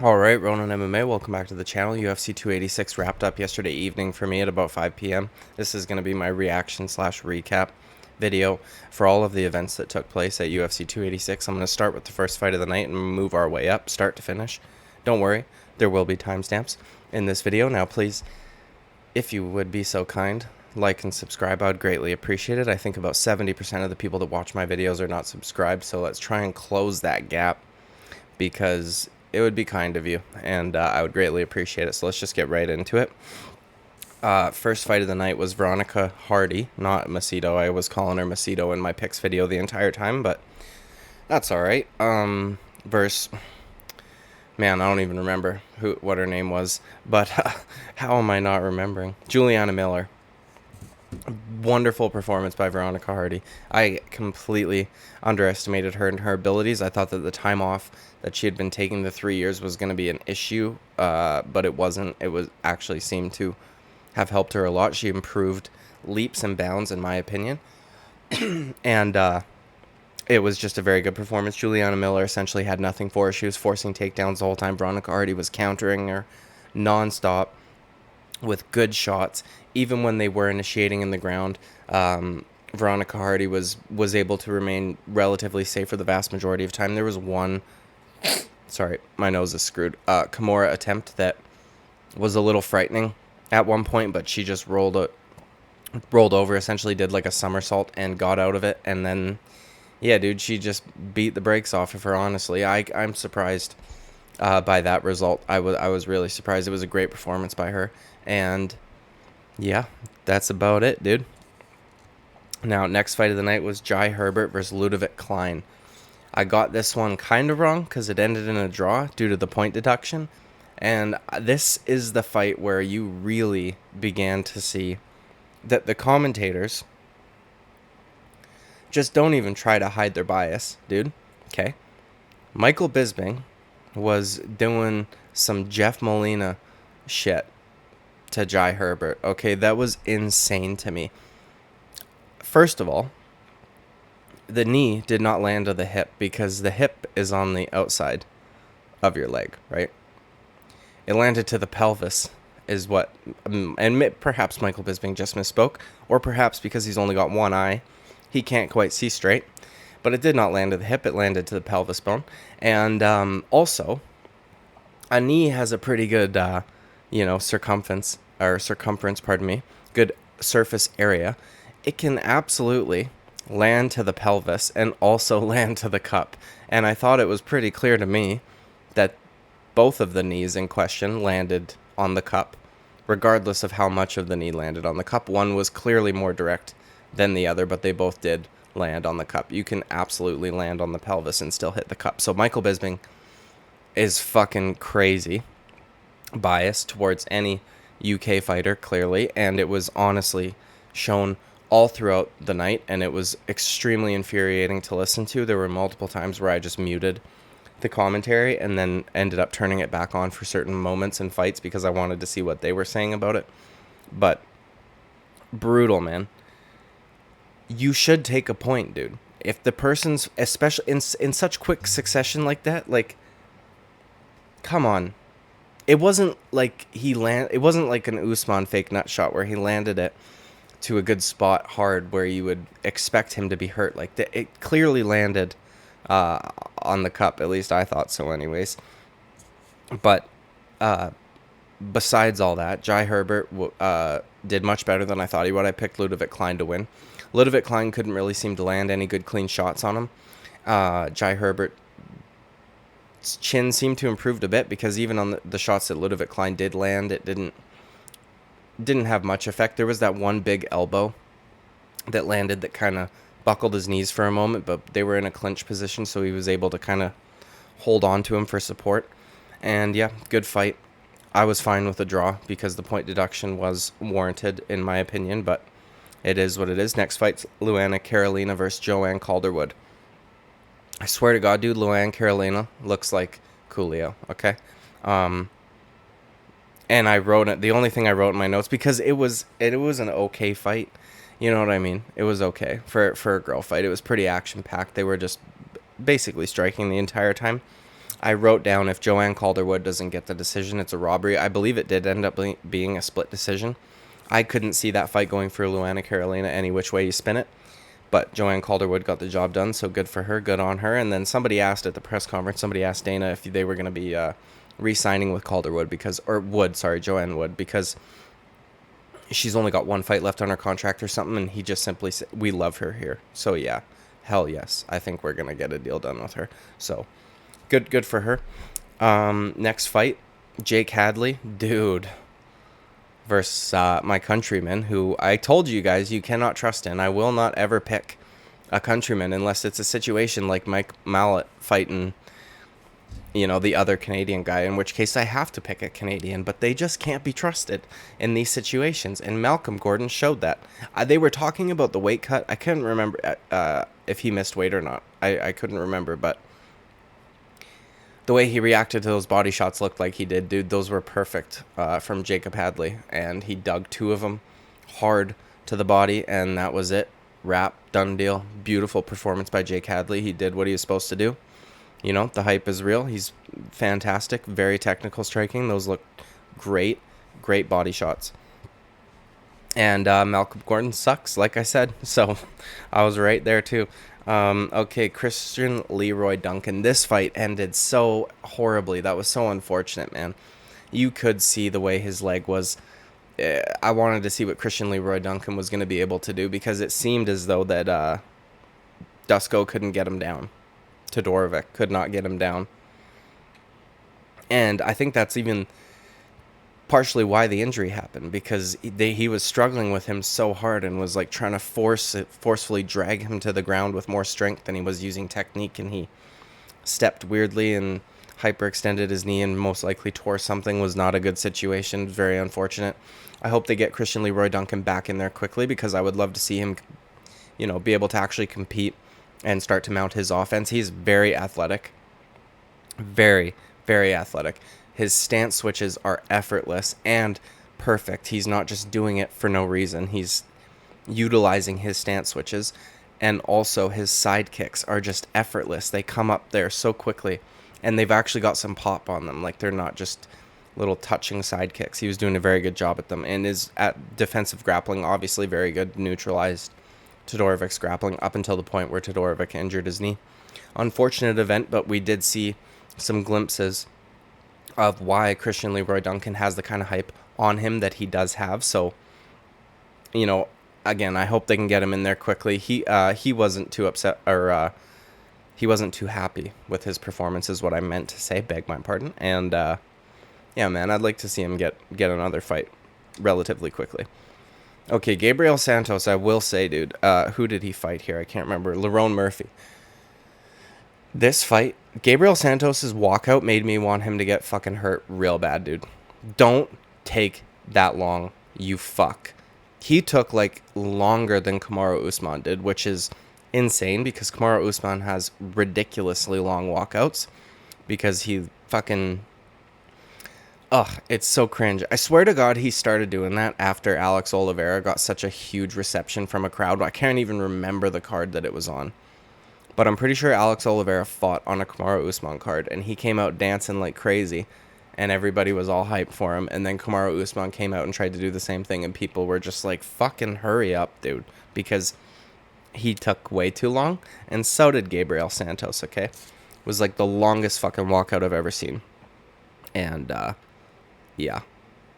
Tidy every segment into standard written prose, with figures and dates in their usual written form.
Alright, Ronan MMA, welcome back to the channel. UFC 286 wrapped up yesterday evening for me at about 5 p.m. This is going to be my reaction slash recap video for all of the events that took place at UFC 286. I'm going to start with the first fight of the night and move our way up, start to finish. Don't worry, there will be timestamps in this video. Now please, if you would be so kind, like and subscribe. I would greatly appreciate it. I think about 70% of the people that watch my videos are not subscribed, so let's try and close that gap because it would be kind of you, and I would greatly appreciate it. So let's just get right into it. First fight of the night was Veronica Hardy, not Macedo. I was calling her Macedo in my picks video the entire time, but that's all right. Versus, man, I don't even remember what her name was, but how am I not remembering? Julianna Miller. Wonderful performance by Veronica Hardy. I completely underestimated her and her abilities. I thought that the time off that she had been taking, the 3 years, was going to be an issue, but it wasn't. It was actually seemed to have helped her a lot. She improved leaps and bounds, in my opinion, and it was just a very good performance. Julianna Miller essentially had nothing for her. She was forcing takedowns the whole time. Veronica Hardy was countering her nonstop with good shots, even when they were initiating in the ground. Veronica Hardy was able to remain relatively safe for the vast majority of time. There was one, sorry, my nose is screwed, Kimura attempt that was a little frightening at one point, but she just rolled over, essentially did like a somersault and got out of it, and then, yeah, dude, she just beat the brakes off of her, honestly. I'm surprised by that result. I was really surprised. It was a great performance by her, and yeah, that's about it, dude. Now, next fight of the night was Herbert versus Ludovit Klein. I got this one kind of wrong because it ended in a draw due to the point deduction, and this is the fight where you really began to see that the commentators just don't even try to hide their bias, dude. Okay, Michael Bisping was doing some Jeff Molina shit to Herbert. Okay, that was insane to me. First of all, the knee did not land on the hip because the hip is on the outside of your leg, right? It landed to the pelvis, is what, and perhaps Michael Bisping just misspoke, or perhaps because he's only got one eye, he can't quite see straight. But it did not land to the hip, it landed to the pelvis bone. And also, a knee has a pretty good, circumference, good surface area. It can absolutely land to the pelvis and also land to the cup. And I thought it was pretty clear to me that both of the knees in question landed on the cup, regardless of how much of the knee landed on the cup. One was clearly more direct than the other, but they both did land on the cup. You can absolutely land on the pelvis and still hit the cup. So Michael Bisping is fucking crazy biased towards any UK fighter, clearly, and it was honestly shown all throughout the night, and it was extremely infuriating to listen to. There were multiple times where I just muted the commentary and then ended up turning it back on for certain moments and fights because I wanted to see what they were saying about it. But brutal, man. You should take a point, dude. If the person's, especially in such quick succession like that, like, come on. It wasn't like it wasn't like an Usman fake nut shot where he landed it to a good spot hard where you would expect him to be hurt. Like, it clearly landed on the cup. At least I thought so anyways. But besides all that, Herbert did much better than I thought he would. I picked Ludovit Klein to win. Ludovit Klein couldn't really seem to land any good clean shots on him. Herbert's chin seemed to improve a bit because even on the shots that Ludovit Klein did land, it didn't have much effect. There was that one big elbow that landed that kind of buckled his knees for a moment, but they were in a clinch position, so he was able to kind of hold on to him for support. And yeah, good fight. I was fine with the draw because the point deduction was warranted, in my opinion, but it is what it is. Next fight's Luana Carolina versus Joanne Calderwood. I swear to God, dude, Luana Carolina looks like Coolio, okay? And I wrote it. The only thing I wrote in my notes, because it was an okay fight. You know what I mean? It was okay for a girl fight. It was pretty action packed. They were just basically striking the entire time. I wrote down if Joanne Calderwood doesn't get the decision, it's a robbery. I believe it did end up being a split decision. I couldn't see that fight going for Luana Carolina any which way you spin it. But Joanne Calderwood got the job done, so good for her, good on her. And then somebody asked at the press conference, somebody asked Dana if they were going to be re-signing with Calderwood Joanne Wood, because she's only got one fight left on her contract or something, and he just simply said, we love her here. So yeah, hell yes, I think we're going to get a deal done with her. So good for her. Next fight, Jake Hadley, dude, versus my countryman, who I told you guys you cannot trust in. I will not ever pick a countryman unless it's a situation like Mike Mallet fighting, the other Canadian guy, in which case I have to pick a Canadian, but they just can't be trusted in these situations, and Malcolm Gordon showed that. They were talking about the weight cut. I couldn't remember if he missed weight or not. I couldn't remember, but the way he reacted to those body shots looked like he did, dude. Those were perfect from Jacob Hadley, and he dug 2 of them hard to the body, and that was it. Wrap, done deal. Beautiful performance by Jake Hadley. He did what he was supposed to do. The hype is real. He's fantastic. Very technical striking. Those look great. Great body shots. And Malcolm Gordon sucks, like I said. So I was right there, too. Okay, Christian Leroy Duncan. This fight ended so horribly. That was so unfortunate, man. You could see the way his leg was. I wanted to see what Christian Leroy Duncan was going to be able to do, because it seemed as though that Dusko couldn't get him down. Todorovic could not get him down. And I think that's even partially why the injury happened, because he was struggling with him so hard and was like trying to forcefully drag him to the ground with more strength than he was using technique, and he stepped weirdly and hyperextended his knee and most likely tore something. Was not a good situation. Very unfortunate. I hope they get Christian Leroy Duncan back in there quickly, because I would love to see him, be able to actually compete and start to mount his offense. He's very athletic. Very, very athletic. His stance switches are effortless and perfect. He's not just doing it for no reason. He's utilizing his stance switches, and also his side kicks are just effortless. They come up there so quickly, and they've actually got some pop on them. Like, they're not just little touching side kicks. He was doing a very good job at them, and is at defensive grappling, obviously very good. Neutralized Todorovic's grappling up until the point where Todorovic injured his knee. Unfortunate event, but we did see some glimpses of why Christian Leroy Duncan has the kind of hype on him that he does have. So, again, I hope they can get him in there quickly. He wasn't too upset, or he wasn't too happy with his performance, is what I meant to say. Beg my pardon. And yeah, man, I'd like to see him get another fight relatively quickly. Okay, Gabriel Santos, I will say, dude, who did he fight here? I can't remember. Lerone Murphy. This fight, Gabriel Santos' walkout made me want him to get fucking hurt real bad, dude. Don't take that long, you fuck. He took, longer than Kamaru Usman did, which is insane, because Kamaru Usman has ridiculously long walkouts, because he fucking... Ugh, it's so cringe. I swear to God he started doing that after Alex Oliveira got such a huge reception from a crowd. I can't even remember the card that it was on. But I'm pretty sure Alex Oliveira fought on a Kamaru Usman card, and he came out dancing like crazy, and everybody was all hyped for him. And then Kamaru Usman came out and tried to do the same thing, and people were just like, fucking hurry up, dude. Because he took way too long, and so did Gabriel Santos, okay? It was like the longest fucking walkout I've ever seen. And, yeah,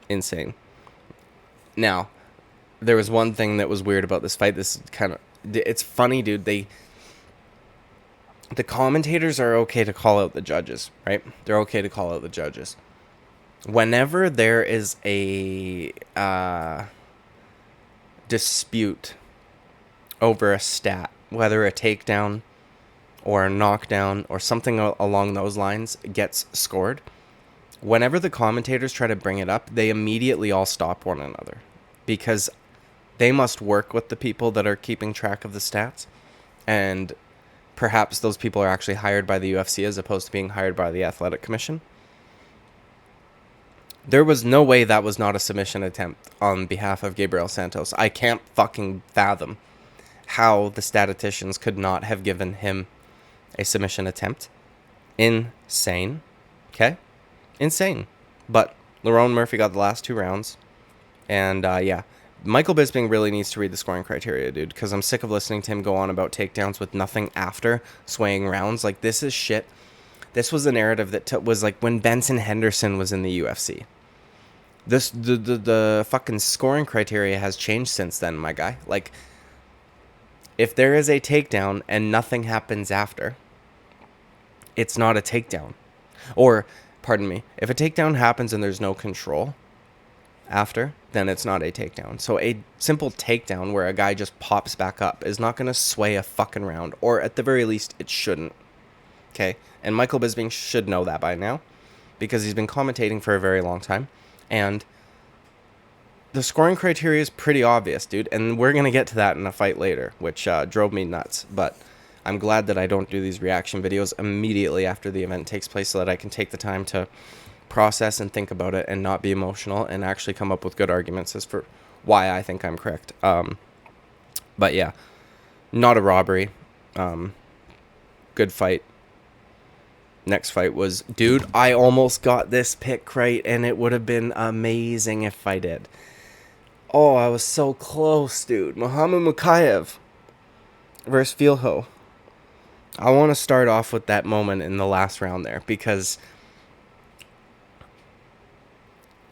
insane. Now, there was one thing that was weird about this fight. This kind of, it's funny, dude. The commentators are okay to call out the judges, right? They're okay to call out the judges. Whenever there is a dispute over a stat, whether a takedown or a knockdown or something along those lines gets scored, whenever the commentators try to bring it up, they immediately all stop one another, because they must work with the people that are keeping track of the stats, and perhaps those people are actually hired by the UFC as opposed to being hired by the Athletic Commission. There was no way that was not a submission attempt on behalf of Gabriel Santos. I can't fucking fathom how the statisticians could not have given him a submission attempt. Insane. Okay? Insane. But Lerone Murphy got the last 2 rounds. And, yeah. Michael Bisping really needs to read the scoring criteria, dude, because I'm sick of listening to him go on about takedowns with nothing after swaying rounds. Like, this is shit. This was a narrative that was like when Benson Henderson was in the UFC. The fucking scoring criteria has changed since then, my guy. Like, if there is a takedown and nothing happens after, it's not a takedown. Or, pardon me, if a takedown happens and there's no control after, then it's not a takedown. So a simple takedown where a guy just pops back up is not going to sway a fucking round. Or at the very least, it shouldn't. Okay? And Michael Bisping should know that by now, because he's been commentating for a very long time. And the scoring criteria is pretty obvious, dude. And we're going to get to that in a fight later, which drove me nuts. But I'm glad that I don't do these reaction videos immediately after the event takes place, so that I can take the time to process and think about it and not be emotional and actually come up with good arguments as for why I think I'm correct. But yeah, not a robbery. Good fight. Next fight was, dude, I almost got this pick right, and it would have been amazing if I did. Oh, I was so close, dude. Mokaev versus Filho. I want to start off with that moment in the last round there, because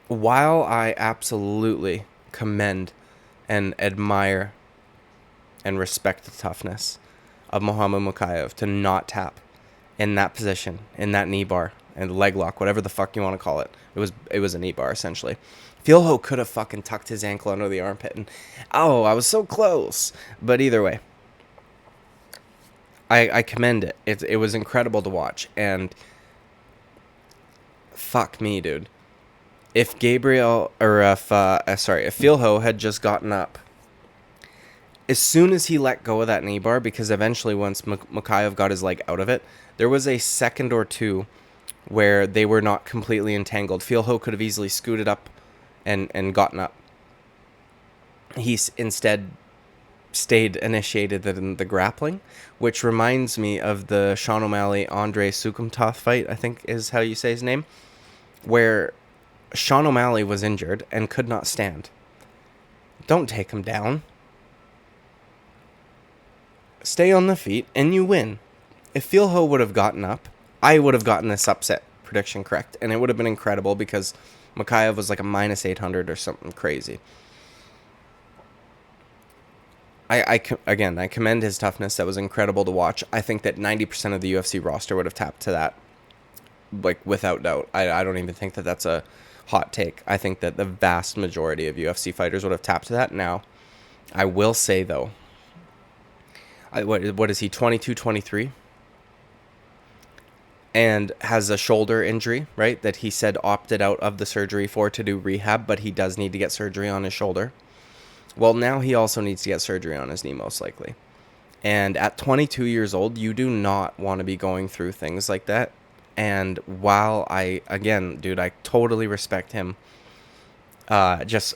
while I absolutely commend and admire and respect the toughness of Mokaev to not tap in that position, in that knee bar and leg lock, whatever the fuck you want to call it. It was a knee bar, essentially. Filho could have fucking tucked his ankle under the armpit, and oh, I was so close. But either way, I commend it. It was incredible to watch, and fuck me, dude. If Gabriel, or if Filho had just gotten up, as soon as he let go of that knee bar, because eventually once Mokaev got his leg out of it, there was a second or two where they were not completely entangled. Filho could have easily scooted up and gotten up. He instead stayed initiated in the grappling, which reminds me of the Sean O'Malley Andre Sukumtoth fight, I think is how you say his name, where Sean O'Malley was injured and could not stand. Don't take him down. Stay on the feet and you win. If Filho would have gotten up, I would have gotten this upset prediction correct, and it would have been incredible because Mokaev was like a minus 800 or something crazy. I commend his toughness. That was incredible to watch. I think that 90% of the UFC roster would have tapped to that, like, without doubt. I don't even think that that's a hot take. I think that the vast majority of UFC fighters would have tapped to that. Now, I will say, though, what is he, 22, 23? And has a shoulder injury, right, that he said opted out of the surgery for to do rehab, but he does need to get surgery on his shoulder. Well, now he also needs to get surgery on his knee, most likely. And at 22 years old, you do not want to be going through things like that. And while I totally respect him just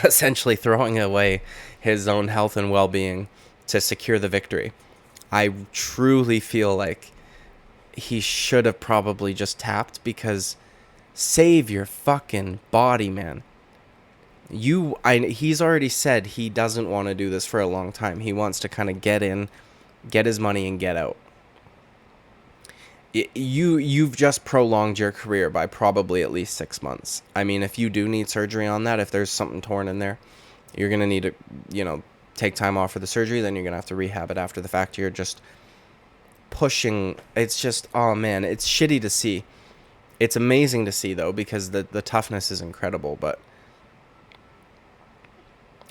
essentially throwing away his own health and well-being to secure the victory, I truly feel like he should have probably just tapped, because save your fucking body, man. He's already said he doesn't want to do this for a long time. He wants to kind of get in, get his money, and get out. You've just prolonged your career by probably at least 6 months. I mean, if you do need surgery on that, if there's something torn in there, you're going to need to, take time off for the surgery. Then you're going to have to rehab it after the fact. You're just pushing. It's just, oh man, it's shitty to see. It's amazing to see, though, because the toughness is incredible. But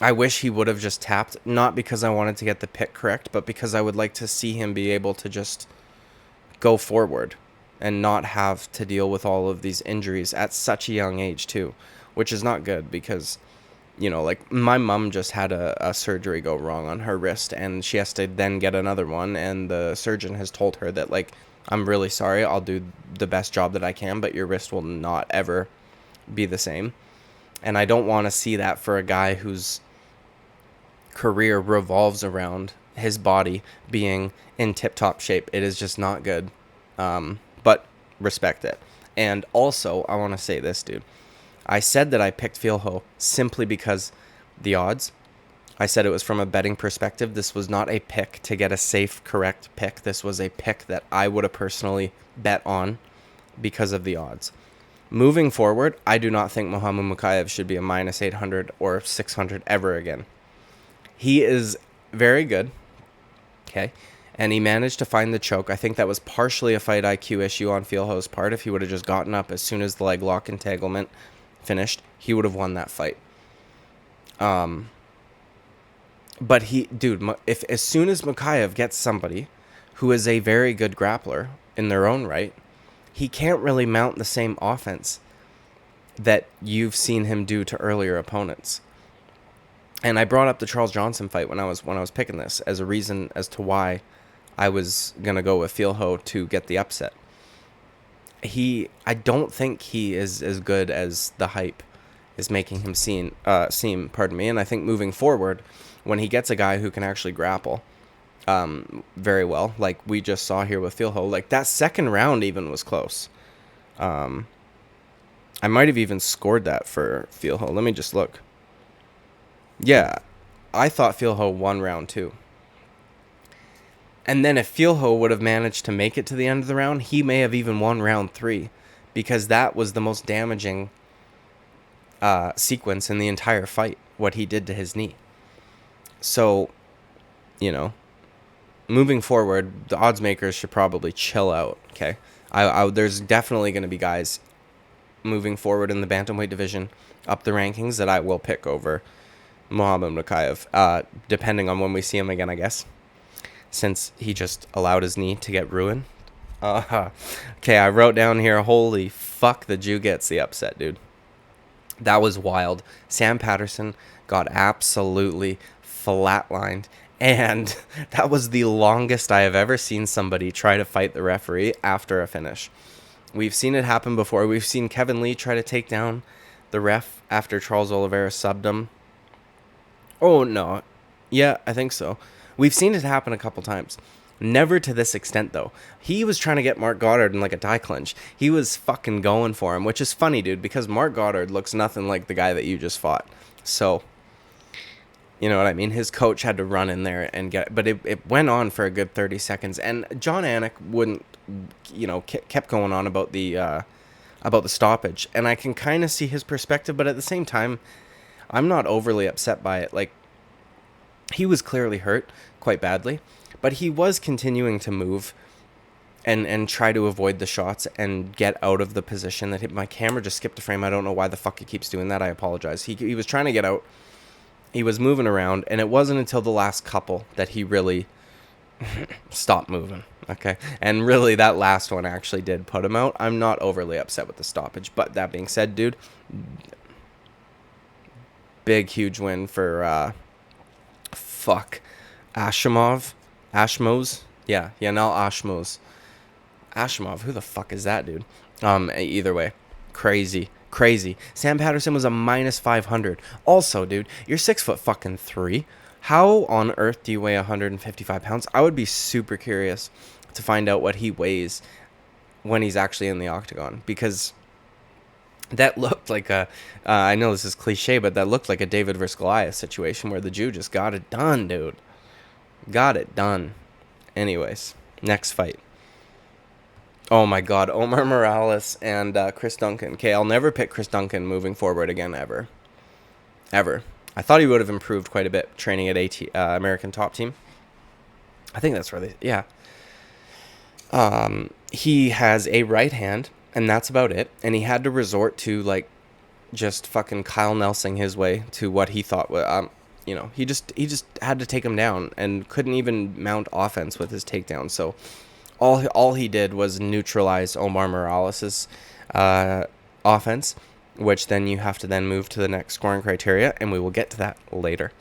I wish he would have just tapped, not because I wanted to get the pick correct, but because I would like to see him be able to just go forward and not have to deal with all of these injuries at such a young age too, which is not good, because like my mom just had a surgery go wrong on her wrist, and she has to then get another one, and the surgeon has told her that, like, I'm really sorry, I'll do the best job that I can, but your wrist will not ever be the same. And I don't want to see that for a guy whose career revolves around his body being in tip-top shape. It is just not good. But respect it. And also, I want to say this, dude. I said that I picked Filho simply because the odds. I said it was from a betting perspective. This was not a pick to get a safe, correct pick. This was a pick that I would have personally bet on because of the odds. Moving forward, I do not think Mokaev should be a minus 800 or 600 ever again. He is very good, okay, and he managed to find the choke. I think that was partially a fight IQ issue on Filho's part. If he would have just gotten up as soon as the leg lock entanglement finished, he would have won that fight. But if as soon as Mokaev gets somebody who is a very good grappler in their own right, he can't really mount the same offense that you've seen him do to earlier opponents. And I brought up the Charles Johnson fight when I was picking this as a reason as to why I was gonna go with Filho to get the upset. I don't think he is as good as the hype is making him seem. And I think moving forward, when he gets a guy who can actually grapple very well, like we just saw here with Filho, like that second round even was close. I might have even scored that for Filho. Let me just look. Yeah, I thought Filho won round 2. And then if Filho would have managed to make it to the end of the round, he may have even won round 3, because that was the most damaging sequence in the entire fight, what he did to his knee. So, moving forward, the odds makers should probably chill out, okay? There's definitely going to be guys moving forward in the bantamweight division up the rankings that I will pick over Muhammad Mokaev, depending on when we see him again, I guess, since he just allowed his knee to get ruined. Okay, I wrote down here, holy fuck, the Jew gets the upset, dude. That was wild. Sam Patterson got absolutely flatlined, and that was the longest I have ever seen somebody try to fight the referee after a finish. We've seen it happen before. We've seen Kevin Lee try to take down the ref after Charles Oliveira subbed him. Oh, no. Yeah, I think so. We've seen it happen a couple times. Never to this extent, though. He was trying to get Mark Goddard in like a tie clinch. He was fucking going for him, which is funny, dude, because Mark Goddard looks nothing like the guy that you just fought. So, you know what I mean? His coach had to run in there and get it. But it went on for a good 30 seconds. And John Anik wouldn't, kept going on about the stoppage. And I can kind of see his perspective, but at the same time, I'm not overly upset by it. Like, he was clearly hurt quite badly, but he was continuing to move and try to avoid the shots and get out of the position that my camera just skipped a frame. I don't know why the fuck it keeps doing that. I apologize. He was trying to get out. He was moving around, and it wasn't until the last couple that he really stopped moving. Okay. And really, that last one actually did put him out. I'm not overly upset with the stoppage, but that being said, dude, big, huge win for, Ashmouz? Yeah, Yanal Ashmouz. Who the fuck is that, dude? Either way, crazy. Sam Patterson was a minus 500. Also, dude, you're 6'3". How on earth do you weigh 155 pounds? I would be super curious to find out what he weighs when he's actually in the octagon, because that looked like I know this is cliche, but that looked like a David versus Goliath situation where the Jew just got it done, dude. Got it done. Anyways, next fight. Oh my god, Omar Morales and Chris Duncan. Okay, I'll never pick Chris Duncan moving forward again, ever. I thought he would have improved quite a bit training at American Top Team. I think that's where yeah. He has a right hand, and that's about it. And he had to resort to, like, just fucking Kyle Nelson his way to what he thought was, he just had to take him down and couldn't even mount offense with his takedown. So all he did was neutralize Omar Morales' offense, which then you have to then move to the next scoring criteria, and we will get to that later.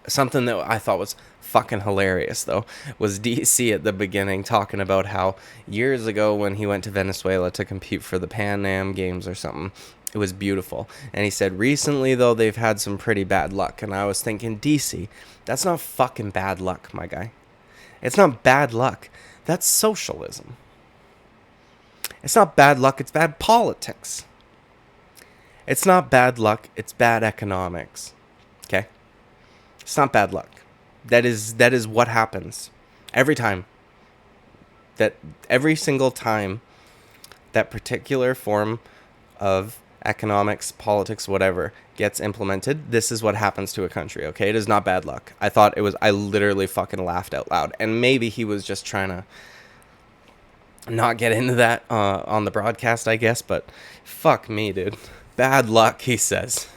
Something that I thought was fucking hilarious, though, was DC at the beginning talking about how years ago when he went to Venezuela to compete for the Pan Am Games or something, it was beautiful. And he said, recently, though, they've had some pretty bad luck. And I was thinking, DC, that's not fucking bad luck, my guy. It's not bad luck. That's socialism. It's not bad luck, it's bad politics. It's not bad luck, it's bad economics. Okay? It's not bad luck. That is what happens every time. That every single time that particular form of economics, politics, whatever gets implemented, this is what happens to a country, okay? It is not bad luck. I literally fucking laughed out loud. And maybe he was just trying to not get into that on the broadcast, I guess, but fuck me, dude. Bad luck, he says.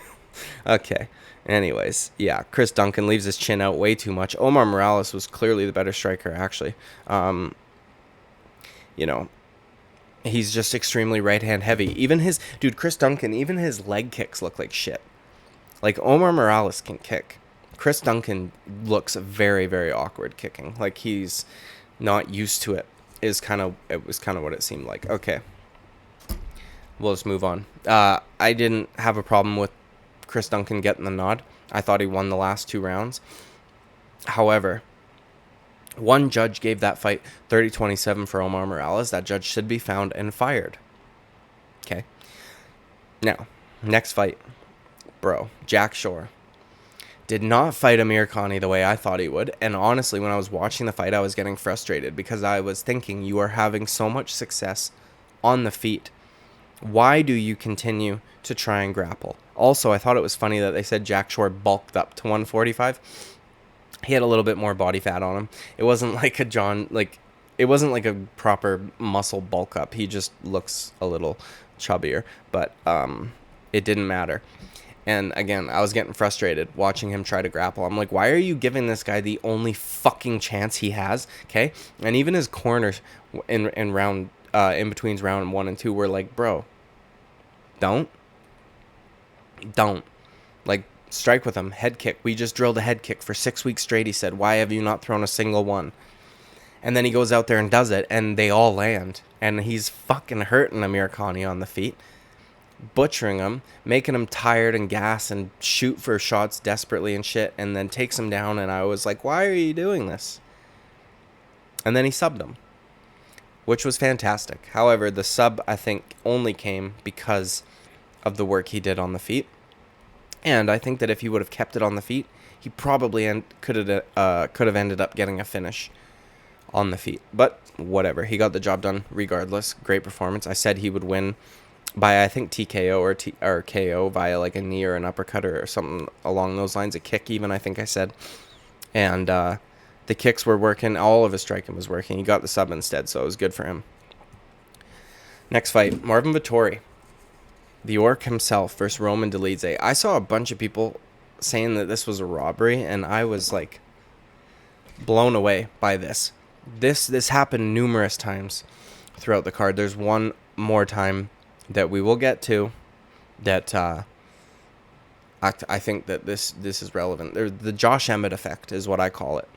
Okay. Anyways, yeah, Chris Duncan leaves his chin out way too much. Omar Morales was clearly the better striker, actually. You know, he's just extremely right-hand heavy. Chris Duncan, even his leg kicks look like shit. Like, Omar Morales can kick. Chris Duncan looks very, very awkward kicking. Like, he's not used to it. It was kind of what it seemed like. Okay. We'll just move on. I didn't have a problem with Chris Duncan getting the nod. I thought he won the last 2 rounds. However, one judge gave that fight 30-27 for Omar Morales. That judge should be found and fired. Okay. Now, next fight. Bro, Jack Shore did not fight Amirkhani the way I thought he would. And honestly, when I was watching the fight, I was getting frustrated because I was thinking, you are having so much success on the feet. Why do you continue to try and grapple? Also, I thought it was funny that they said Jack Shore bulked up to 145. He had a little bit more body fat on him. It wasn't like it wasn't like a proper muscle bulk up. He just looks a little chubbier, but it didn't matter. And again, I was getting frustrated watching him try to grapple. I'm like, why are you giving this guy the only fucking chance he has? Okay? And even his corners in between round 1 and 2 were like, bro, don't. Like, strike with him. Head kick. We just drilled a head kick for 6 weeks straight, he said. Why have you not thrown a single one? And then he goes out there and does it, and they all land. And he's fucking hurting Amirkhani on the feet. Butchering him, making him tired and gas and shoot for shots desperately and shit, and then takes him down, and I was like, why are you doing this? And then he subbed him, which was fantastic. However, the sub, I think, only came because of the work he did on the feet. And I think that if he would have kept it on the feet, he probably could have ended up getting a finish on the feet. But whatever, he got the job done regardless. Great performance. I said he would win by, I think, TKO or KO via like a knee or an uppercut or something along those lines. A kick even, I think I said. And the kicks were working. All of his striking was working. He got the sub instead, so it was good for him. Next fight, Marvin Vettori, the Orc himself versus Roman Dolidze. I saw a bunch of people saying that this was a robbery, and I was like blown away by this. This happened numerous times throughout the card. There's one more time that we will get to that I think that this is relevant. The Josh Emmett effect is what I call it.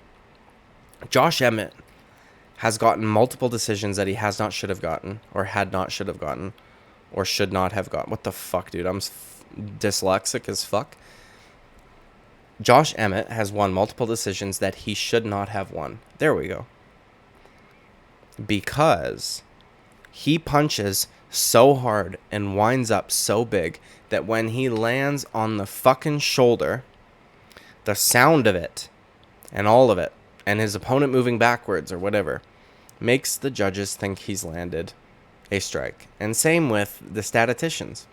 Josh Emmett has gotten multiple decisions that he has not should have gotten, or had not should have gotten, or should not have gotten. What the fuck, dude? I'm dyslexic as fuck. Josh Emmett has won multiple decisions that he should not have won. There we go. Because he punches so hard and winds up so big that when he lands on the fucking shoulder, the sound of it and all of it, and his opponent moving backwards or whatever, makes the judges think he's landed a strike. And same with the statisticians.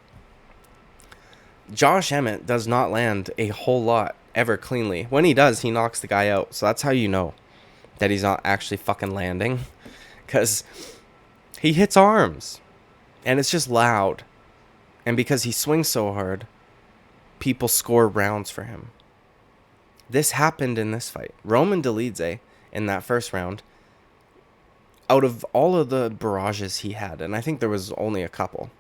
Josh Emmett does not land a whole lot ever cleanly. When he does, he knocks the guy out. So that's how you know that he's not actually fucking landing. Because he hits arms. And it's just loud. And because he swings so hard, people score rounds for him. This happened in this fight. Roman Dolidze, in that first round, out of all of the barrages he had, and I think there was only a couple,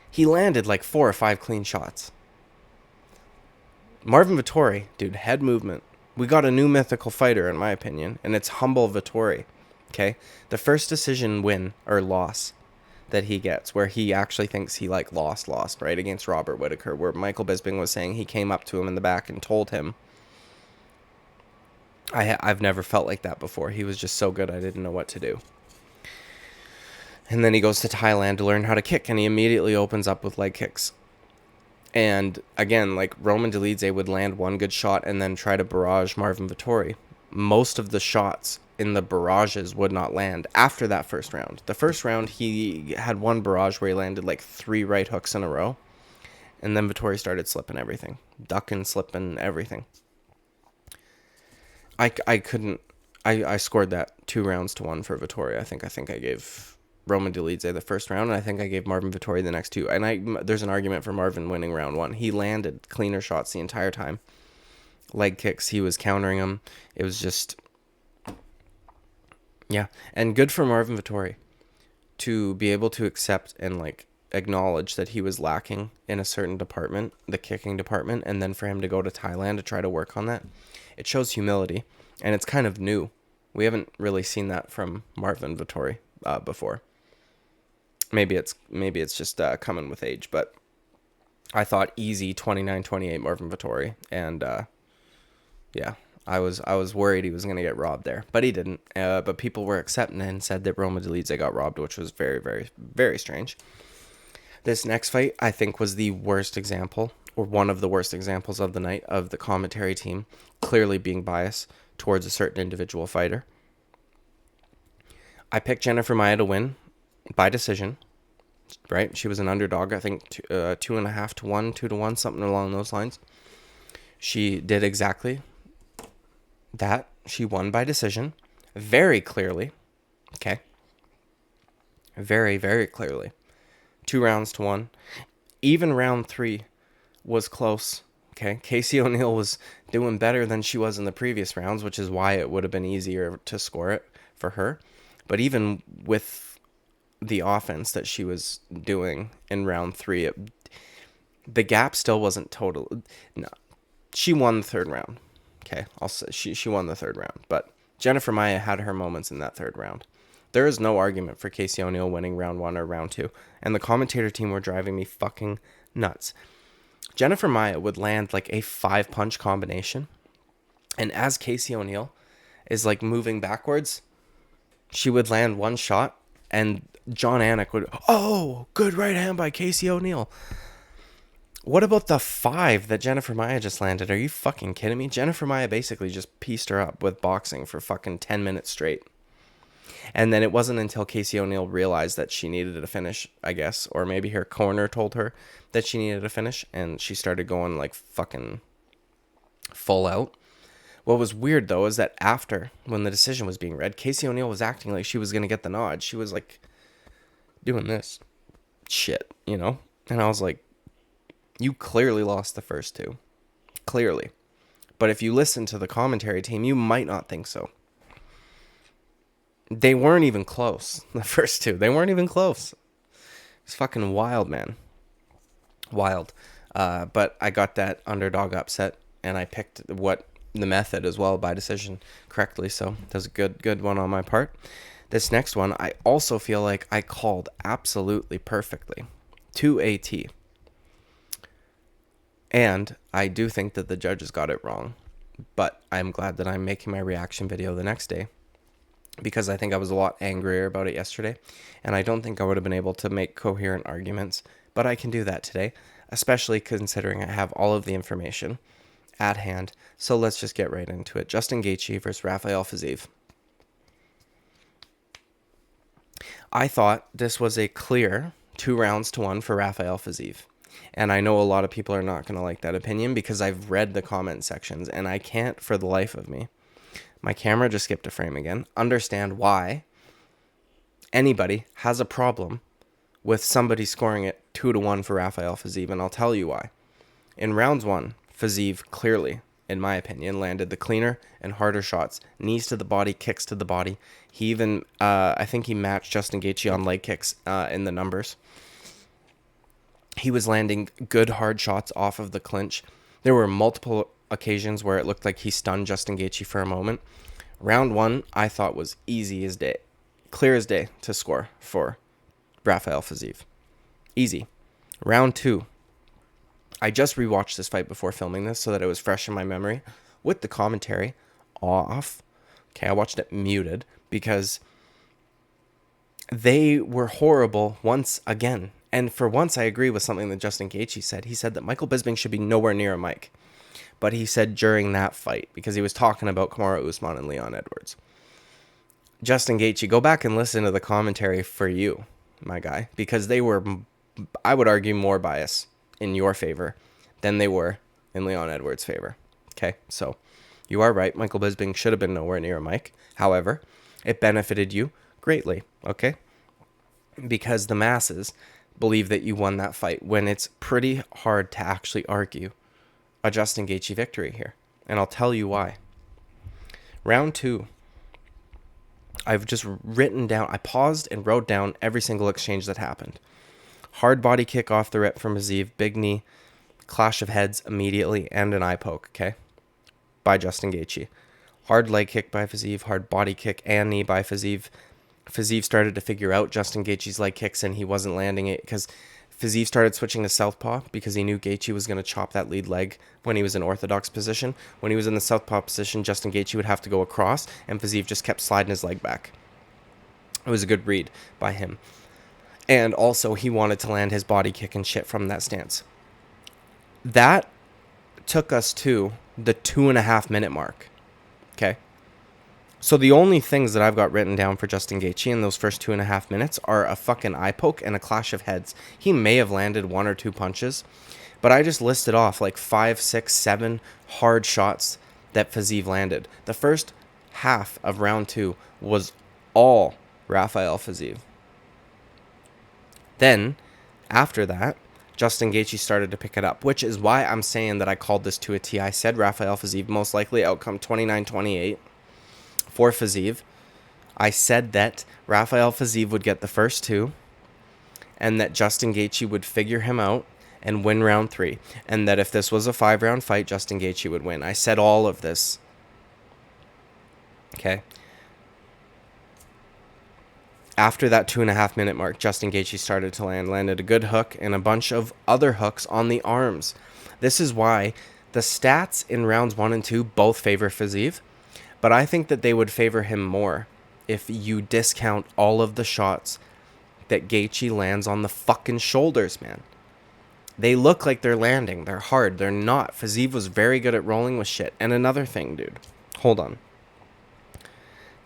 he landed like 4 or 5 clean shots. Marvin Vettori, dude, head movement. We got a new mythical fighter, in my opinion, and it's Humble Vettori. Okay? The first decision win, or loss, that he gets, where he actually thinks he like lost, right, against Robert Whittaker, where Michael Bisping was saying he came up to him in the back and told him, I've never felt like that before. He was just so good, I didn't know what to do. And then he goes to Thailand to learn how to kick, and he immediately opens up with leg kicks. And again, like, Roman Dolidze would land one good shot and then try to barrage Marvin Vettori. Most of the shots in the barrages would not land after that first round. The first round, he had one barrage where he landed like 3 right hooks in a row. And then Vettori started slipping everything. Ducking, slipping, everything. I couldn't... I scored that 2-1 for Vettori. I think I gave Roman Dolidze the first round, and I think I gave Marvin Vettori the next 2. And there's an argument for Marvin winning round 1. He landed cleaner shots the entire time. Leg kicks, he was countering them. It was just... Yeah. And good for Marvin Vettori to be able to accept and, like, acknowledge that he was lacking in a certain department, the kicking department, and then for him to go to Thailand to try to work on that. It shows humility, and it's kind of new. We haven't really seen that from Marvin Vettori before. Maybe it's just coming with age, but I thought easy 29-28 Marvin Vettori, and yeah, I was worried he was going to get robbed there, but he didn't. But people were accepting it and said that Roman Dolidze got robbed, which was very, very, very strange. This next fight, I think, was the worst example, or one of the worst examples of the night, of the commentary team clearly being biased towards a certain individual fighter. I picked Jennifer Maia to win by decision, right? She was an underdog, I think 2.5 to 1, 2 to 1, something along those lines. She did exactly that. She won by decision very clearly. Okay. Very, very clearly. 2-1. Even round 3 was close. Okay. Casey Oneill was doing better than she was in the previous rounds, which is why it would have been easier to score it for her. But even with the offense that she was doing in round 3, the gap still wasn't total. No, she won the 3rd round. Okay, I'll say she won the 3rd round. But Jennifer Maia had her moments in that 3rd round. There is no argument for Casey Oneill winning round 1 or round 2. And the commentator team were driving me fucking nuts. Jennifer Maia would land like a 5-punch combination. And as Casey Oneill is like moving backwards, she would land one shot and John Anik would, oh, good right hand by Casey Oneill. What about the 5 that Jennifer Maia just landed? Are you fucking kidding me? Jennifer Maia basically just pieced her up with boxing for fucking 10 minutes straight. And then it wasn't until Casey Oneill realized that she needed a finish, I guess, or maybe her corner told her that she needed a finish, and she started going like fucking full out. What was weird, though, is that after, when the decision was being read, Casey Oneill was acting like she was going to get the nod. She was like doing this shit, you know? And I was like, you clearly lost the first 2. Clearly. But if you listen to the commentary team, you might not think so. They weren't even close, the first 2. They weren't even close. It's fucking wild, man. Wild. But I got that underdog upset, and I picked the method as well by decision correctly. So that was a good one on my part. This next one, I also feel like I called absolutely perfectly to a T. And I do think that the judges got it wrong. But I'm glad that I'm making my reaction video the next day, because I think I was a lot angrier about it yesterday, and I don't think I would have been able to make coherent arguments, but I can do that today, especially considering I have all of the information at hand. So let's just get right into it. Justin Gaethje versus Rafael Fiziev. I thought this was a clear 2-1 for Rafael Fiziev. And I know a lot of people are not going to like that opinion because I've read the comment sections and I can't for the life of me. My camera just skipped a frame again. Understand why anybody has a problem with somebody scoring it 2-1 for Rafael Fiziev, and I'll tell you why. In rounds 1, Fiziev clearly, in my opinion, landed the cleaner and harder shots. Knees to the body, kicks to the body. He even, I think he matched Justin Gaethje on leg kicks in the numbers. He was landing good hard shots off of the clinch. There were multiple occasions where it looked like he stunned Justin Gaethje for a moment. Round 1, I thought was easy as day. Clear as day to score for Rafael Fiziev. Easy. Round 2. I just rewatched this fight before filming this so that it was fresh in my memory with the commentary. off. Okay, I watched it muted because they were horrible once again. And for once, I agree with something that Justin Gaethje said. He said that Michael Bisping should be nowhere near a mic. But he said during that fight, because he was talking about Kamaru Usman and Leon Edwards. Justin Gaethje, go back and listen to the commentary for you, my guy. Because they were, I would argue, more biased in your favor than they were in Leon Edwards' favor. Okay, so you are right. Michael Bisping should have been nowhere near a mic. However, it benefited you greatly, okay? Because the masses believe that you won that fight when it's pretty hard to actually argue a Justin Gaethje victory here. And I'll tell you why. Round 2, I've just written down, I paused and wrote down every single exchange that happened. Hard body kick off the rip from Fiziev, big knee, clash of heads immediately, and an eye poke, okay? By Justin Gaethje. Hard leg kick by Fiziev, hard body kick and knee by Fiziev. Fiziev started to figure out Justin Gaethje's leg kicks and he wasn't landing it because Fiziev started switching to southpaw because he knew Gaethje was going to chop that lead leg when he was in orthodox position. When he was in the southpaw position, Justin Gaethje would have to go across, and Fiziev just kept sliding his leg back. It was a good read by him. And also, he wanted to land his body kick and shit from that stance. That took us to the 2.5 minute mark. Okay? So the only things that I've got written down for Justin Gaethje in those first 2.5 minutes are a fucking eye poke and a clash of heads. He may have landed 1 or 2 punches, but I just listed off like 5, 6, 7 hard shots that Fiziev landed. The first half of round 2 was all Rafael Fiziev. Then, after that, Justin Gaethje started to pick it up, which is why I'm saying that I called this to a T. I said Rafael Fiziev most likely outcome 29-28. For Fiziev, I said that Rafael Fiziev would get the first 2 and that Justin Gaethje would figure him out and win round 3, and that if this was a 5-round fight, Justin Gaethje would win. I said all of this. Okay. After that 2.5 minute mark, Justin Gaethje started to landed a good hook and a bunch of other hooks on the arms. This is why the stats in rounds 1 and 2 both favor Fiziev. But I think that they would favor him more if you discount all of the shots that Gaethje lands on the fucking shoulders, man. They look like they're landing. They're hard. They're not. Fiziev was very good at rolling with shit. And another thing, dude. Hold on.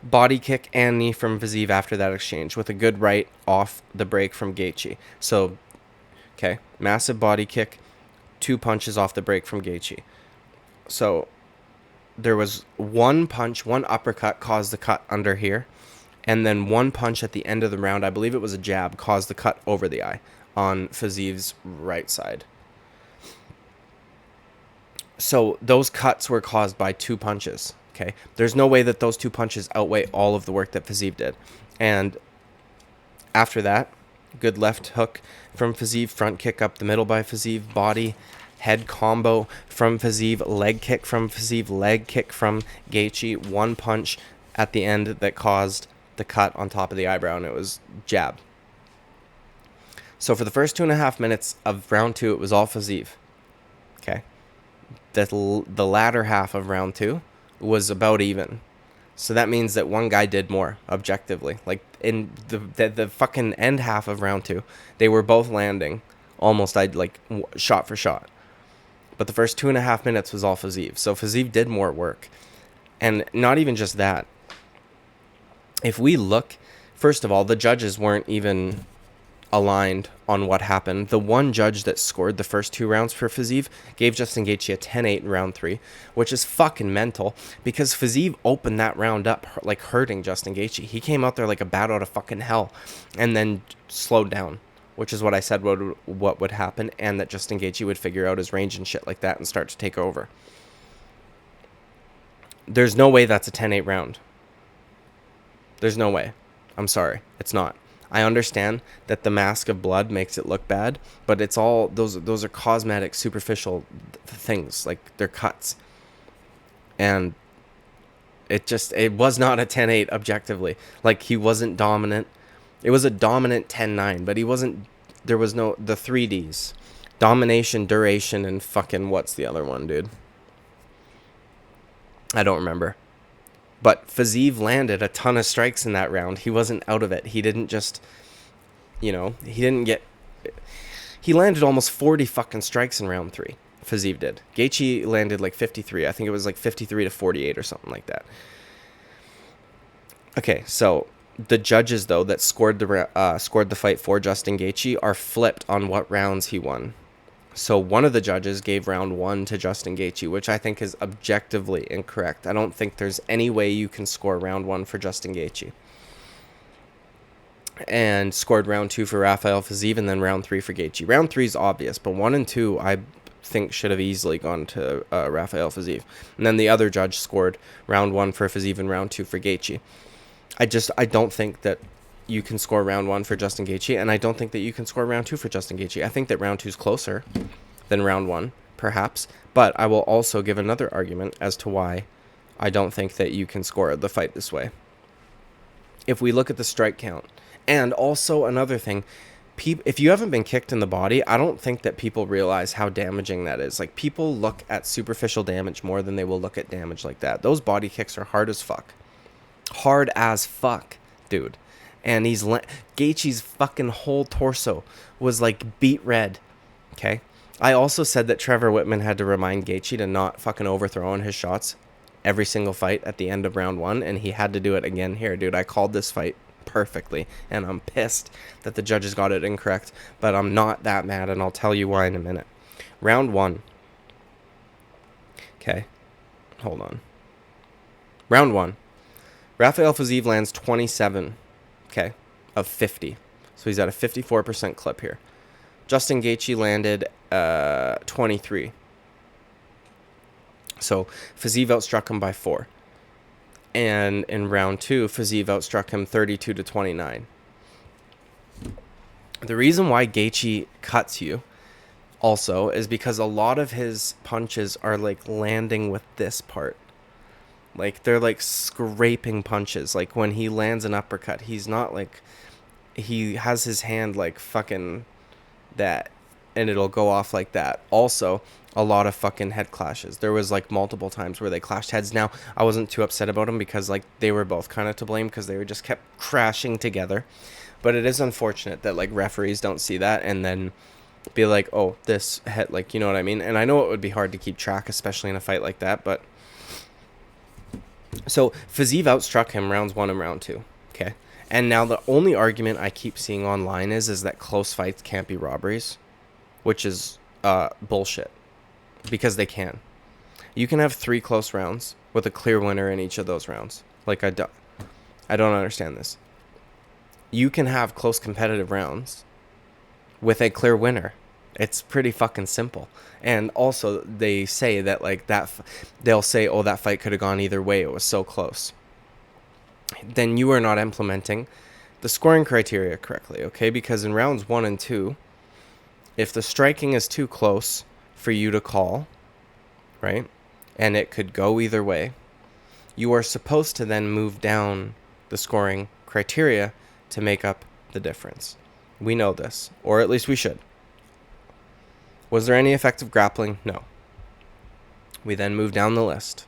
Body kick and knee from Fiziev after that exchange with a good right off the break from Gaethje. So, okay. Massive body kick. 2 punches off the break from Gaethje. So there was 1 punch, 1 uppercut caused the cut under here, and then 1 punch at the end of the round, I believe it was a jab, caused the cut over the eye on Fiziev's right side. So those cuts were caused by 2 punches, okay? There's no way that those 2 punches outweigh all of the work that Fiziev did. And after that, good left hook from Fiziev, front kick up the middle by Fiziev, body, head combo from Fiziev, leg kick from Fiziev, leg kick from Gaethje, 1 punch at the end that caused the cut on top of the eyebrow, and it was jab. So for the first 2.5 minutes of round 2, it was all Fiziev. Okay. The latter half of round 2 was about even. So that means that one guy did more, objectively. Like, in the fucking end half of round 2, they were both landing almost shot for shot. But the first 2.5 minutes was all Fiziev. So Fiziev did more work. And not even just that. If we look, first of all, the judges weren't even aligned on what happened. The one judge that scored the first 2 rounds for Fiziev gave Justin Gaethje a 10-8 in round 3, which is fucking mental because Fiziev opened that round up like hurting Justin Gaethje. He came out there like a bat out of fucking hell and then slowed down, which is what I said what would happen, and that Justin Gaethje would figure out his range and shit like that and start to take over. There's no way that's a 10-8 round. There's no way. I'm sorry. It's not. I understand that the mask of blood makes it look bad, but it's all, those are cosmetic, superficial things, like they're cuts. And it was not a 10-8 objectively. Like, he wasn't dominant. It was a dominant 10-9, but he wasn't, there was no, the 3Ds. Domination, duration, and fucking, what's the other one, dude? I don't remember. But Fiziev landed a ton of strikes in that round. He wasn't out of it. He didn't just, he landed almost 40 fucking strikes in round 3. Fiziev did. Gaethje landed like 53. I think it was like 53 to 48 or something like that. Okay, so the judges, though, that scored the fight for Justin Gaethje are flipped on what rounds he won. So one of the judges gave round 1 to Justin Gaethje, which I think is objectively incorrect. I don't think there's any way you can score round 1 for Justin Gaethje. And scored round 2 for Rafael Fiziev, and then round 3 for Gaethje. Round 3 is obvious, but 1 and 2 I think should have easily gone to Rafael Fiziev. And then the other judge scored round 1 for Fiziev and round 2 for Gaethje. I don't think that you can score round 1 for Justin Gaethje, and I don't think that you can score round 2 for Justin Gaethje. I think that round 2 is closer than round 1, perhaps. But I will also give another argument as to why I don't think that you can score the fight this way. If we look at the strike count, and also another thing, if you haven't been kicked in the body, I don't think that people realize how damaging that is. Like, people look at superficial damage more than they will look at damage like that. Those body kicks are hard as fuck. Hard as fuck, dude. And Gaethje's fucking whole torso was like beet red. Okay? I also said that Trevor Whitman had to remind Gaethje to not fucking overthrow on his shots every single fight at the end of round 1, and he had to do it again here, dude. I called this fight perfectly, and I'm pissed that the judges got it incorrect, but I'm not that mad, and I'll tell you why in a minute. Round 1. Okay. Hold on. Round 1. Rafael Fiziev lands 27, okay, of 50. So he's at a 54% clip here. Justin Gaethje landed 23. So Fiziev outstruck him by 4. And in round 2, Fiziev outstruck him 32 to 29. The reason why Gaethje cuts you also is because a lot of his punches are like landing with this part. Like, they're like scraping punches. Like, when he lands an uppercut, he's not like, he has his hand like fucking that, and it'll go off like that. Also, a lot of fucking head clashes. There was like multiple times where they clashed heads. Now, I wasn't too upset about them because like they were both kind of to blame because they were just kept crashing together. But it is unfortunate that like referees don't see that and then be like, oh, this head, like, you know what I mean? And I know it would be hard to keep track, especially in a fight like that, but so Fiziev outstruck him rounds 1 and round 2, okay? And now the only argument I keep seeing online is that close fights can't be robberies, which is bullshit, because they can. You can have 3 close rounds with a clear winner in each of those rounds. Like, I don't understand this. You can have close competitive rounds with a clear winner. It's pretty fucking simple. And also, they say that, like, they'll say, oh, that fight could have gone either way. It was so close. Then you are not implementing the scoring criteria correctly, okay? Because in rounds 1 and 2, if the striking is too close for you to call, right, and it could go either way, you are supposed to then move down the scoring criteria to make up the difference. We know this, or at least we should. Was there any effective grappling? No. We then move down the list.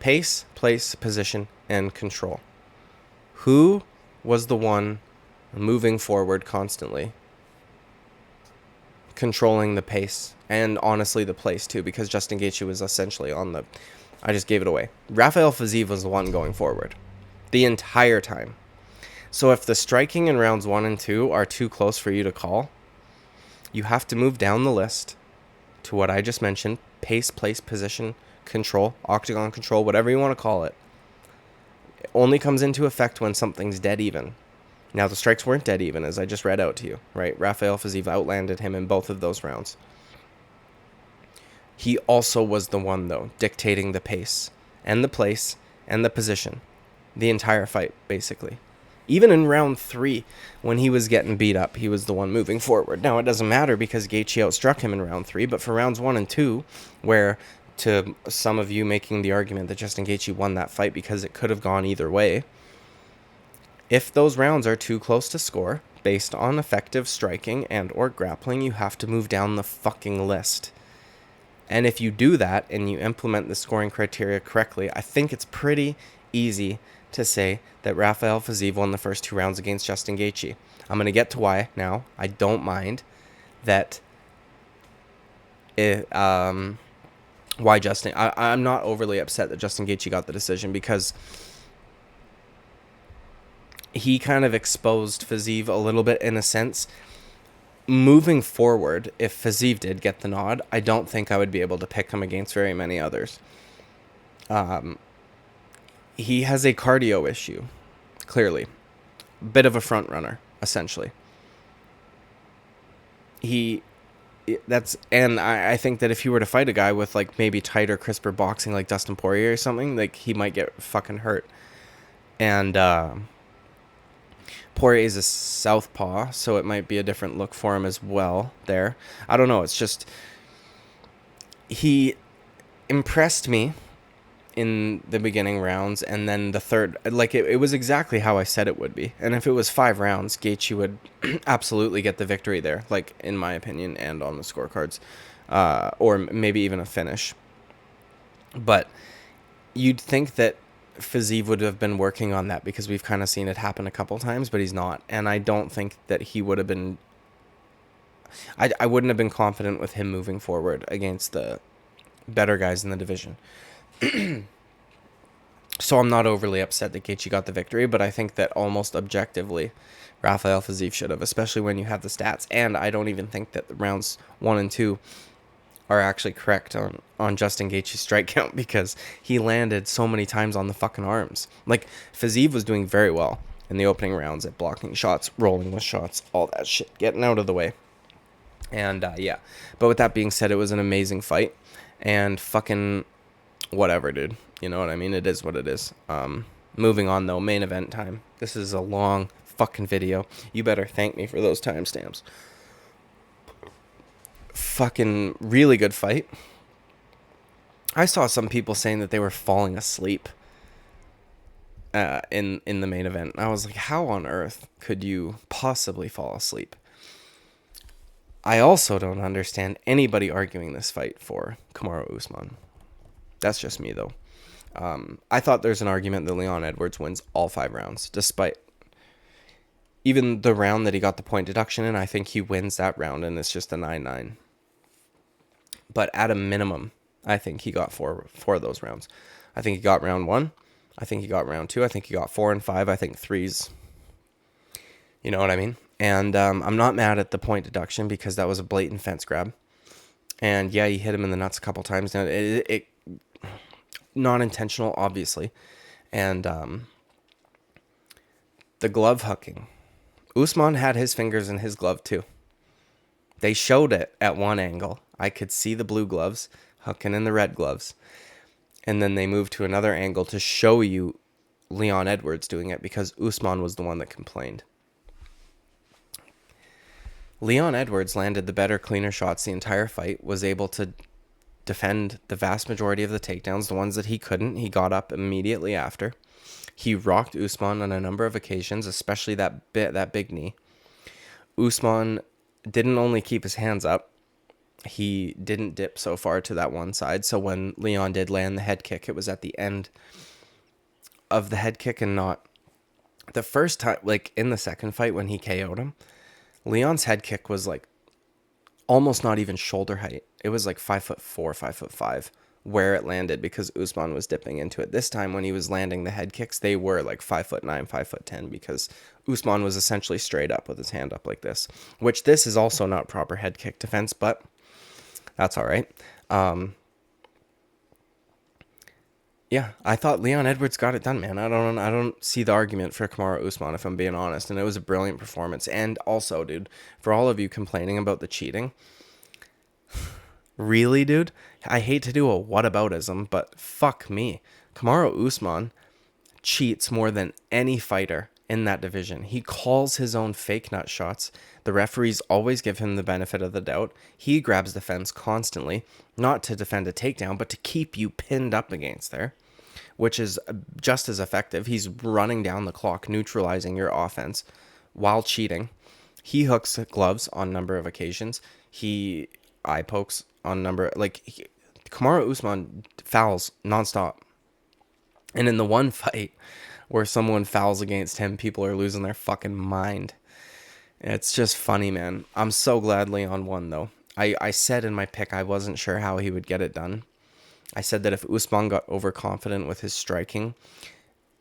Pace, place, position, and control. Who was the one moving forward constantly? Controlling the pace, and honestly the place too, because Justin Gaethje was essentially on the... I just gave it away. Rafael Fiziev was the one going forward the entire time. So if the striking in rounds 1 and 2 are too close for you to call, you have to move down the list to what I just mentioned: pace, place, position, control, octagon control, whatever you want to call it. It only comes into effect when something's dead even. Now, the strikes weren't dead even, as I just read out to you, right? Rafael Fiziev outlanded him in both of those rounds. He also was the one, though, dictating the pace and the place and the position the entire fight, basically. Even in round 3, when he was getting beat up, he was the one moving forward. Now, it doesn't matter because Gaethje outstruck him in round 3, but for rounds 1 and 2, where to some of you making the argument that Justin Gaethje won that fight because it could have gone either way, if those rounds are too close to score, based on effective striking and or grappling, you have to move down the fucking list. And if you do that and you implement the scoring criteria correctly, I think it's pretty easy to say that Rafael Fiziev won the first 2 rounds against Justin Gaethje. I'm going to get to why now. I don't mind that why Justin... I'm not overly upset that Justin Gaethje got the decision because he kind of exposed Fiziev a little bit in a sense. Moving forward, if Fiziev did get the nod, I don't think I would be able to pick him against very many others. He has a cardio issue, clearly. Bit of a front runner, essentially. I think that if he were to fight a guy with like maybe tighter, crisper boxing like Dustin Poirier or something, like he might get fucking hurt. And Poirier is a southpaw, so it might be a different look for him as well there. I don't know. It's just he impressed me in the beginning rounds, and then the third, like it was exactly how I said it would be. And if it was 5 rounds, Gaethje would absolutely get the victory there, like in my opinion, and on the scorecards, or maybe even a finish. But you'd think that Fiziev would have been working on that because we've kind of seen it happen a couple times, but he's not. And I don't think that he would have been... I wouldn't have been confident with him moving forward against the better guys in the division. So I'm not overly upset that Gaethje got the victory, but I think that almost objectively, Rafael Fiziev should have, especially when you have the stats. And I don't even think that the rounds 1 and 2 are actually correct on Justin Gaethje's strike count because he landed so many times on the fucking arms. Like, Fiziev was doing very well in the opening rounds at blocking shots, rolling with shots, all that shit, getting out of the way. And, yeah. But with that being said, it was an amazing fight. And fucking whatever, dude. You know what I mean? It is what it is. Moving on, though. Main event time. This is a long fucking video. You better thank me for those timestamps. Fucking really good fight. I saw some people saying that they were falling asleep in the main event. I was like, how on earth could you possibly fall asleep? I also don't understand anybody arguing this fight for Kamaru Usman. That's just me, though. I thought there's an argument that Leon Edwards wins all 5 rounds, despite even the round that he got the point deduction in. I think he wins that round, and it's just a 9-9. But at a minimum, I think he got four of those rounds. I think he got round 1. I think he got round 2. I think he got 4 and 5. I think 3's. You know what I mean? And I'm not mad at the point deduction because that was a blatant fence grab. And yeah, he hit him in the nuts a couple times. Now, it not intentional, obviously. And the glove hooking. Usman had his fingers in his glove too. They showed it at one angle. I could see the blue gloves hooking in the red gloves. And then they moved to another angle to show you Leon Edwards doing it because Usman was the one that complained. Leon Edwards landed the better, cleaner shots the entire fight, was able to defend the vast majority of the takedowns. The ones that he couldn't, he got up immediately after. He rocked Usman on a number of occasions, especially that big knee. Usman didn't only keep his hands up, he didn't dip so far to that one side. So when Leon did land the head kick, it was at the end of the head kick and not the first time. Like in the second fight when he KO'd him, Leon's head kick was like almost not even shoulder height. It was like 5'4", 5'5", where it landed because Usman was dipping into it. This time when he was landing the head kicks, they were like 5'9", 5'10", because Usman was essentially straight up with his hand up like this, which this is also not proper head kick defense, but that's all right. Yeah, I thought Leon Edwards got it done, man. I don't see the argument for Kamaru Usman, if I'm being honest, and it was a brilliant performance. And also, dude, for all of you complaining about the cheating, really, dude? I hate to do a whataboutism, but fuck me. Kamaru Usman cheats more than any fighter in that division. He calls his own fake nut shots. The referees always give him the benefit of the doubt. He grabs the fence constantly, not to defend a takedown, but to keep you pinned up against there, which is just as effective. He's running down the clock, neutralizing your offense while cheating. He hooks gloves on a number of occasions. He eye pokes on Kamaru Usman fouls nonstop. And in the one fight where someone fouls against him, people are losing their fucking mind. It's just funny, man. I'm so glad Leon won, though. I said in my pick I wasn't sure how he would get it done. I said that if Usman got overconfident with his striking,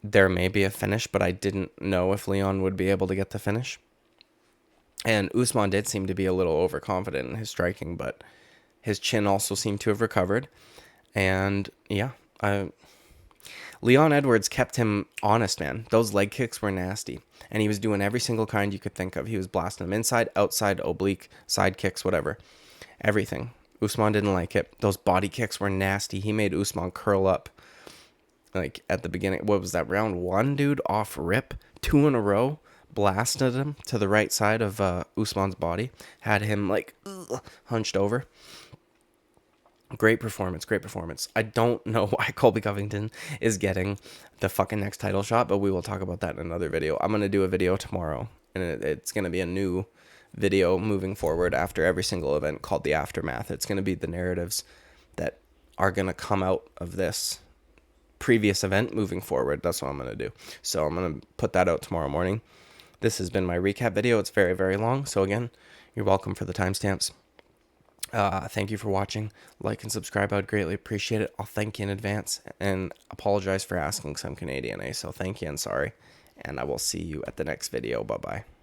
there may be a finish, but I didn't know if Leon would be able to get the finish. And Usman did seem to be a little overconfident in his striking, but his chin also seemed to have recovered. And yeah, Leon Edwards kept him honest, man. Those leg kicks were nasty. And he was doing every single kind you could think of. He was blasting them inside, outside, oblique, side kicks, whatever. Everything. Usman didn't like it. Those body kicks were nasty. He made Usman curl up. Like at the beginning, what was that, round 1, dude? Off rip. 2 in a row. Blasted him to the right side of Usman's body. Had him like hunched over. Great performance, great performance. I don't know why Colby Covington is getting the fucking next title shot, but we will talk about that in another video. I'm going to do a video tomorrow, and it's going to be a new video moving forward after every single event called The Aftermath. It's going to be the narratives that are going to come out of this previous event moving forward. That's what I'm going to do. So I'm going to put that out tomorrow morning. This has been my recap video. It's very, very long. So again, you're welcome for the timestamps. Thank you for watching. Like and subscribe. I would greatly appreciate it. I'll thank you in advance and apologize for asking some Canadian, So thank you and sorry. And I will see you at the next video. Bye-bye.